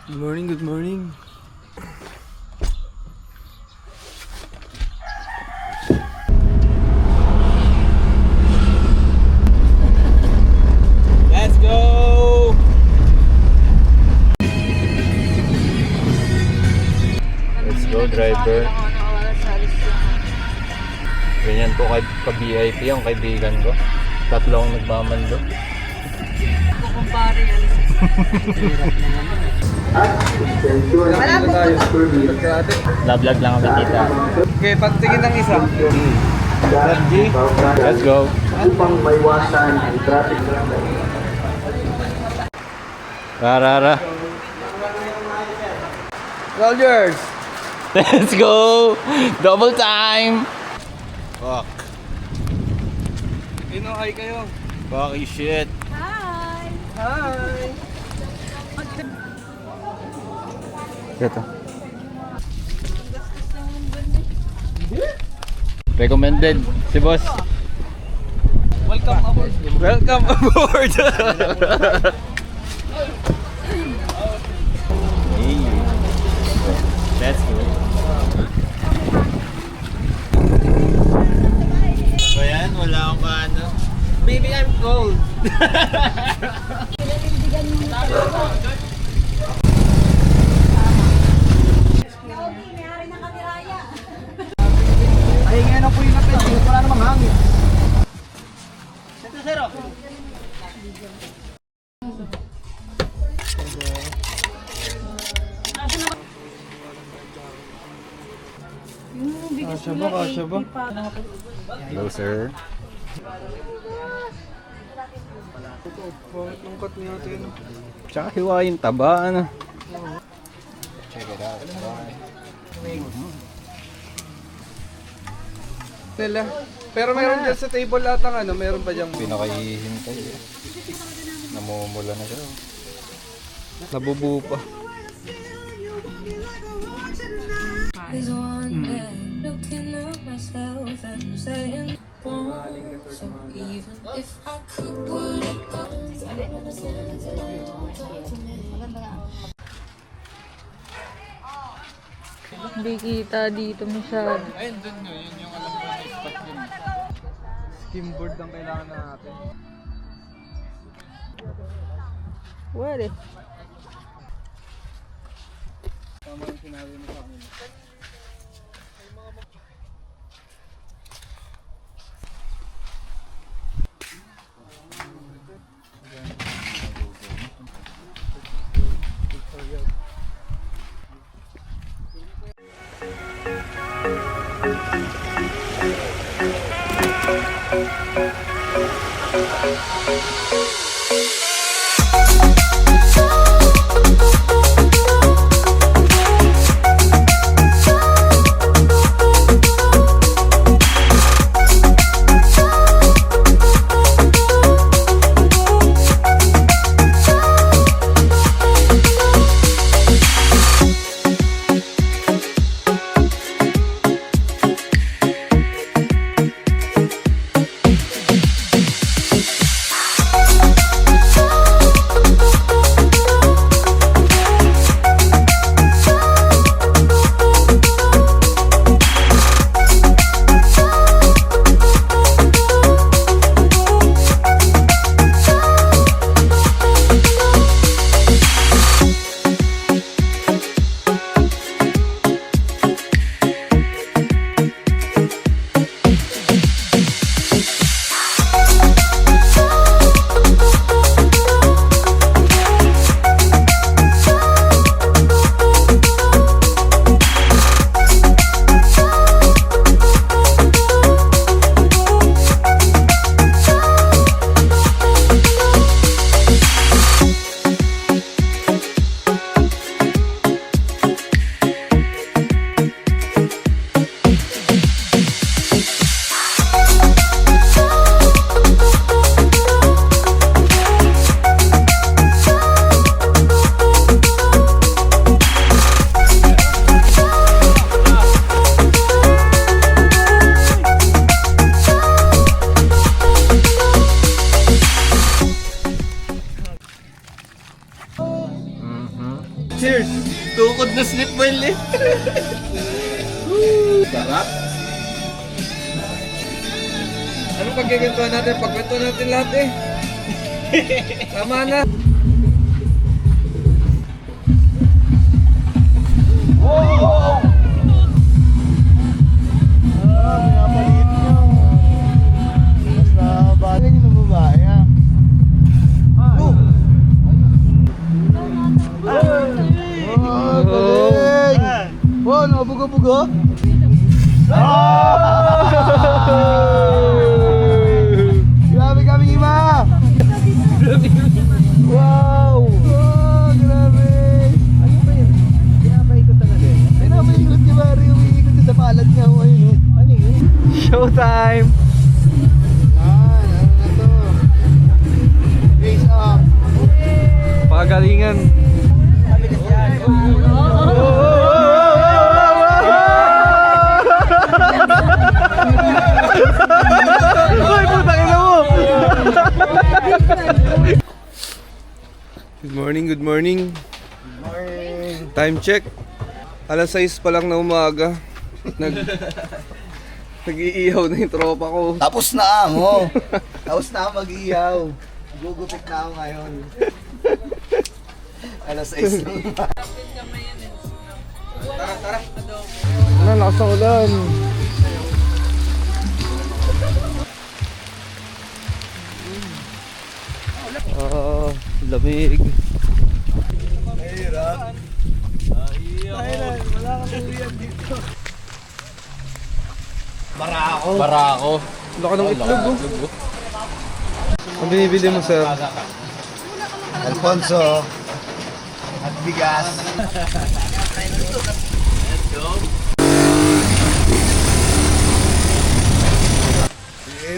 Good morning, good morning. Let's go! Let's go, driver. Ganyan po ka-VIP yung kaibigan ko. Tatlong nagmamando. Kumpare yan. Vlog lang kami tita. Okay, pagtingin ng isa. Let's go. Upang maiwasan ang traffic. Rara. All yours. Let's go! Double time! Fuck. Hi kayo. Fucky shit. Hi! Hi. Ito. Recommended si boss. Welcome aboard. Welcome aboard! Hey. Let's go. So yan, wala akong kaano. Baby, I'm cold. Ay, ngayon ang puwi na pwede. Wala namang hangin. Ito, zero. Kasya ba? Hello, sir. Bakit lungkot niya natin? Tsaka hiwain taba, ano? Check it out. Tela. Pero meron dyan sa table atang ano, meron pa dyan. Pinakahihintay eh. Namumula na siya. Nabubuo pa. Is one day looking at myself and saying, so even if I could, would it go? Hindi kita dito masyado. Ayun, dun nyo. Yun yung alam ko na spot yun. Skimboard ang kailangan natin. Pwede. Tama yung sinabi mo sa akin. Cheers! Tukod na slip well eh. Sarap! Ano pagkikintuan natin? Pagkwentuhan natin lahat eh. Tama na. Oh, nabugo-bugo? Grabe kami ima! Wow! Oh, grabe! Ano ba yun? Pinapaikot talaga eh. Pinapaikot ni Mari, umiikot sa palad niya. Ano yun? Showtime! Ano na to? Raise up! Pagalingan! Uy, putang ina mo! Good morning, good morning. Good morning! Time check. Alas 6 pa lang na umaga. Nag-iihaw na yung tropa ko. Tapos na mo! Tapos na ako mag-iyaw. Gugupit na ako ngayon. Alas 6 na. Ano, lakas ng ulan. Lamig. Mahirap. Thailand, wala kang uwian dito. Barako. Laki ng itlog oh. Ang binibili mo, sir? Alfonso at bigas.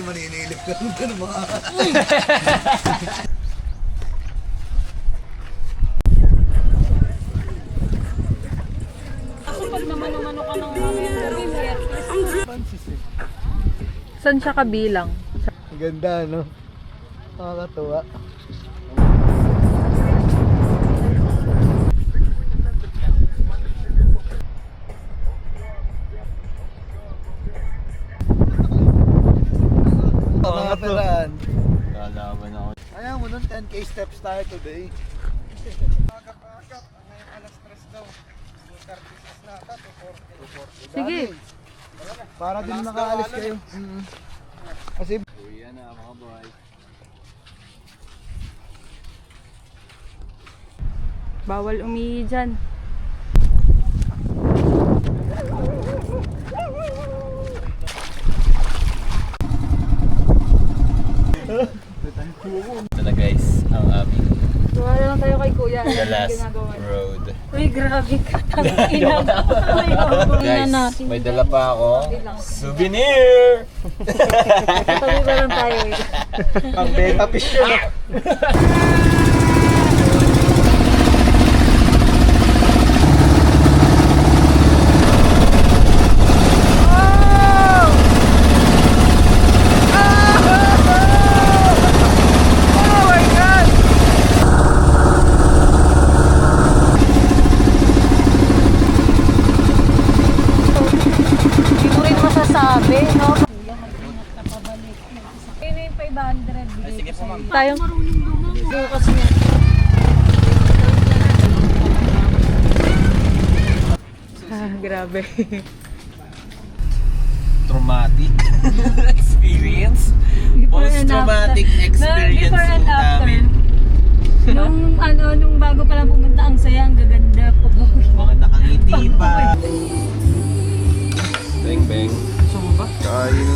Maninilip ka ng mga... Saan siya kabilang? Ganda, no? Nakakatuwa. Mga peran. Lalaban ako. Ayaw mo nun, 10k steps tayo today. Sige. Para din makaalis kayo. Kasi Uwi na mga boy. Bawal umihi dyan. Ito na guys, ang aming Tuwala lang tayo kay kuya. the last road. Uy, grabe ka. Tangina. Guys, may dala pa ako. Souvenir! Tabi ba lang tayo eh. Ang beta fish yun. Hindi mo rin masasabi, no? Yun yung 500. Sige po, ma'am. Tayo. Bukas niya. Grabe. Traumatic experience. Post-traumatic experience Before and po after. namin. Nung bago pa lang pumunta, ang saya, ang gaganda. Mga nakangiti pa. Beng beng. Gusto mo ba? Kain